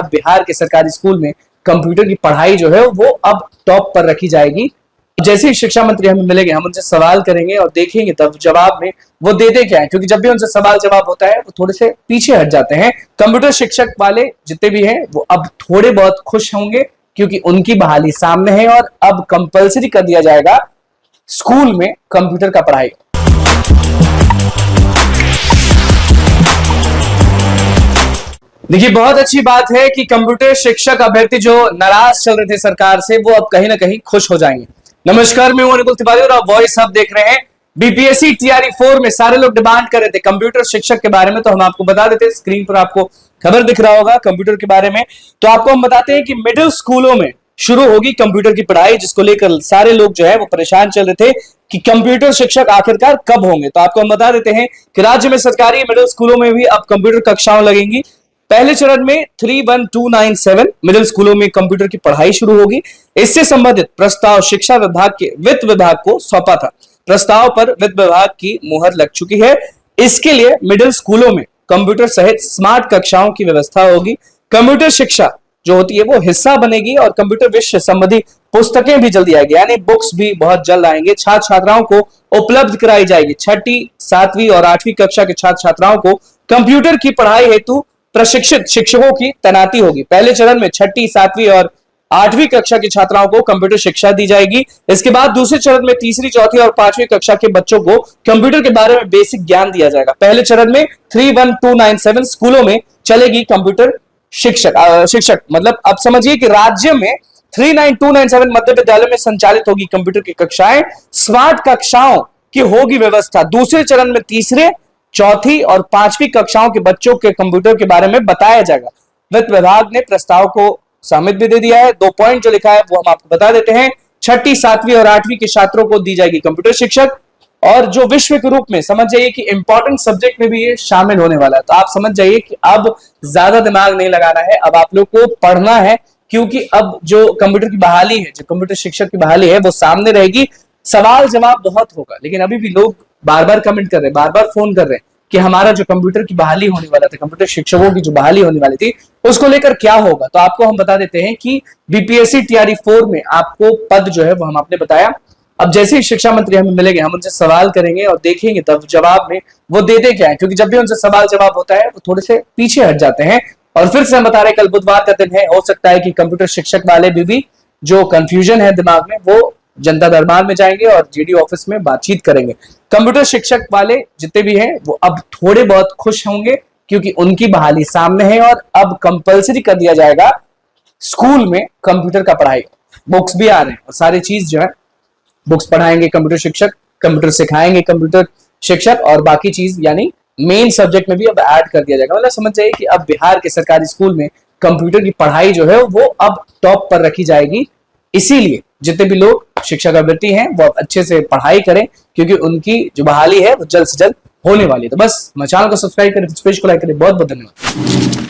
अब बिहार के सरकारी स्कूल में कंप्यूटर की पढ़ाई जो है वो अब टॉप पर रखी जाएगी। जैसे ही शिक्षा मंत्री हमें मिलेंगे हम उनसे सवाल करेंगे और देखेंगे तब जवाब में वो देते क्या है, क्योंकि जब भी उनसे सवाल जवाब होता है वो थोड़े से पीछे हट जाते हैं। कंप्यूटर शिक्षक वाले जितने भी हैं वो अब थोड़े बहुत खुश होंगे क्योंकि उनकी बहाली सामने है और अब कंपलसरी कर दिया जाएगा स्कूल में कंप्यूटर का पढ़ाई। देखिए, बहुत अच्छी बात है कि कंप्यूटर शिक्षक अभ्यर्थी जो नाराज चल रहे थे सरकार से वो अब कहीं ना कहीं खुश हो जाएंगे। नमस्कार, मैं हूं अनिकुल तिवारी और आप वॉइस हब देख रहे हैं। बीपीएससी टीआरई 4 में सारे लोग डिमांड कर रहे थे कंप्यूटर शिक्षक के बारे में, तो हम आपको बता देते हैं। स्क्रीन पर आपको खबर दिख रहा होगा कंप्यूटर के बारे में। तो आपको हम बताते हैं कि मिडिल स्कूलों में शुरू होगी कंप्यूटर की पढ़ाई, जिसको लेकर सारे लोग जो है वो परेशान चल रहे थे कि कंप्यूटर शिक्षक आखिरकार कब होंगे। तो आपको हम बता देते हैं कि राज्य में सरकारी मिडिल स्कूलों में भी अब कंप्यूटर कक्षाएं लगेंगी। पहले चरण में 31297 मिडिल स्कूलों में कंप्यूटर की पढ़ाई शुरू होगी। इससे संबंधित प्रस्ताव शिक्षा विभाग के वित्त विभाग को सौंपा था। प्रस्ताव पर वित्त विभाग की मुहर लग चुकी है। इसके लिए मिडिल स्कूलों में कंप्यूटर सहित स्मार्ट कक्षाओं की व्यवस्था होगी। कंप्यूटर शिक्षा जो होती है वो हिस्सा बनेगी और कंप्यूटर विषय संबंधी पुस्तकें भी जल्दी आएगी, यानी बुक्स भी बहुत जल्द आएंगे। छात्र छात्राओं को उपलब्ध कराई जाएगी। 6ठी, 7वीं और 8वीं कक्षा के छात्र छात्राओं को कंप्यूटर की पढ़ाई हेतु प्रशिक्षित शिक्षकों की तैनाती होगी। पहले चरण में 6ठी, 7वीं और 8वीं कक्षा की छात्राओं को कंप्यूटर शिक्षा दी जाएगी। इसके बाद दूसरे चरण में 3री, 4थी और 5वीं कक्षा के बच्चों को कंप्यूटर के बारे में बेसिक ज्ञान दिया जाएगा। पहले चरण में 31297 स्कूलों में चलेगी कंप्यूटर शिक्षक मतलब अब समझिए कि राज्य में 39297 मध्य विद्यालय में संचालित होगी कंप्यूटर की कक्षाएं। स्मार्ट कक्षाओं की होगी व्यवस्था। दूसरे चरण में 3रे, 4थी और 5वीं कक्षाओं के बच्चों के कंप्यूटर के बारे में बताया जाएगा। वित्त विभाग ने प्रस्ताव को सहमति भी दे दिया है। 2 पॉइंट जो लिखा है वो हम आपको बता देते हैं। 6ठी, 7वीं और 8वीं के छात्रों को दी जाएगी कंप्यूटर शिक्षक, और जो विश्व के रूप में समझ जाइए कि इंपॉर्टेंट सब्जेक्ट में भी ये शामिल होने वाला है। तो आप समझ जाइए कि अब ज्यादा दिमाग नहीं लगाना है, अब आप लोग को पढ़ना है, क्योंकि अब जो कंप्यूटर की बहाली है, जो कंप्यूटर शिक्षक की बहाली है वो सामने रहेगी। सवाल जवाब बहुत होगा, लेकिन अभी भी लोग बार बार कमेंट कर रहे हैं, बार बार फोन कर रहे हैं कि हमारा जो कंप्यूटर की बहाली होने वाला था, कंप्यूटर शिक्षकों की जो बहाली होने वाली थी, उसको लेकर क्या होगा। तो आपको हम बता देते हैं कि बीपीएससी टीआरई 4 में आपको पद जो है वो हम आपने बताया। अब जैसे ही शिक्षा मंत्री हमें मिलेंगे हम उनसे सवाल करेंगे और देखेंगे तब जवाब में वो देते क्या है, क्योंकि जब भी उनसे सवाल जवाब होता है वो थोड़े से पीछे हट जाते हैं। और फिर से हम बता रहे हैं कल बुधवार का दिन है, हो सकता है कि कंप्यूटर शिक्षक वाले भी जो कंफ्यूजन है दिमाग में वो जनता दरबार में जाएंगे और जीडी ऑफिस में बातचीत करेंगे। कंप्यूटर शिक्षक वाले जितने भी हैं वो अब थोड़े बहुत खुश होंगे क्योंकि उनकी बहाली सामने है और अब कंपलसरी कर दिया जाएगा स्कूल में कंप्यूटर का पढ़ाई। बुक्स भी आ रहे हैं और सारी चीज जो है बुक्स पढ़ाएंगे कंप्यूटर शिक्षक, कंप्यूटर सिखाएंगे कंप्यूटर शिक्षक, और बाकी चीज यानी मेन सब्जेक्ट में भी अब ऐड कर दिया जाएगा। मतलब समझ जाइए कि अब बिहार के सरकारी स्कूल में कंप्यूटर की पढ़ाई जो है वो अब टॉप पर रखी जाएगी। इसीलिए जितने भी लोग शिक्षक अभ्यर्थी हैं वो अब अच्छे से पढ़ाई करें, क्योंकि उनकी जो बहाली है वो जल्द से जल्द होने वाली है। तो बस हमारे चैनल को सब्सक्राइब करें, पेज को लाइक करें। बहुत बहुत धन्यवाद।